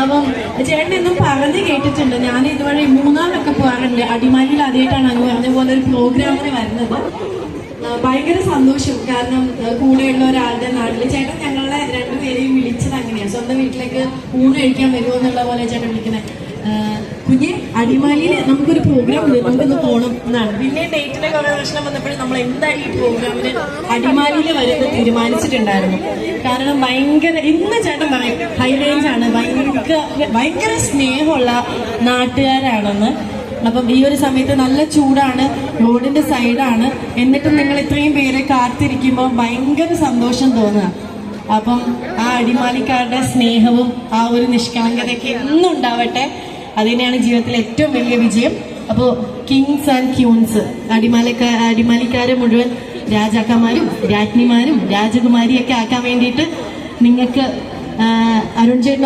അപ്പം ചേട്ടൻ എന്നും പറഞ്ഞു കേട്ടിട്ടുണ്ട്. ഞാൻ ഇതുവരെ മൂന്നാറിലൊക്കെ പോകാറുണ്ട്. അടിമാലിയിൽ ആദ്യമായിട്ടാണ് അങ്ങ് പറഞ്ഞ പോലെ ഒരു പ്രോഗ്രാമിന് വരുന്നത്. ഭയങ്കര സന്തോഷം. കാരണം കൂടെയുള്ള ഒരാളുടെ നാട്ടിൽ ചേട്ടൻ ഞങ്ങളെ രണ്ടുപേരെയും വിളിച്ചത് അങ്ങനെയാണ്. സ്വന്തം വീട്ടിലേക്ക് ഊണ് കഴിക്കാൻ വരുമോ എന്നുള്ള പോലെ ചേട്ടൻ വിളിക്കുന്നത്. കുഞ്ഞെ, അടിമാലിയിൽ നമുക്കൊരു പ്രോഗ്രാം ഉണ്ട്, നമുക്കൊന്ന് പോകണം എന്നാണ്. പിന്നെ ഡേറ്റിന്റെ കുറെ പ്രശ്നം വന്നപ്പോഴും നമ്മൾ എന്തായാലും ഈ പ്രോഗ്രാമിന് അടിമാലിയിൽ വരുന്നത് തീരുമാനിച്ചിട്ടുണ്ടായിരുന്നു. കാരണം ഭയങ്കര, ഇന്ന് ചേട്ടൻ പറയും ഹൈ റേഞ്ച് ആണ്, ഭയങ്കര സ്നേഹമുള്ള നാട്ടുകാരാണെന്ന്. അപ്പം ഈ ഒരു സമയത്ത് നല്ല ചൂടാണ്, റോഡിന്റെ സൈഡാണ്, എന്നിട്ടും നിങ്ങൾ ഇത്രയും പേരെ കാത്തിരിക്കുമ്പോൾ ഭയങ്കര സന്തോഷം തോന്നുക. അപ്പം ആ അടിമാലിക്കാരുടെ സ്നേഹവും ആ ഒരു നിഷ്കളങ്കതയൊക്കെ എന്നും ഉണ്ടാവട്ടെ. അതിനെയാണ് ജീവിതത്തിലെ ഏറ്റവും വലിയ വിജയം. അപ്പോൾ കിങ്സ് ആൻഡ് ക്യൂൻസ്, അടിമാലിക്കാരെ മുഴുവൻ രാജാക്കന്മാരും രാജ്ഞിമാരും രാജകുമാരിയൊക്കെ ആക്കാൻ വേണ്ടിയിട്ട് നിങ്ങൾക്ക് അരുൺ ചേട്ടൻ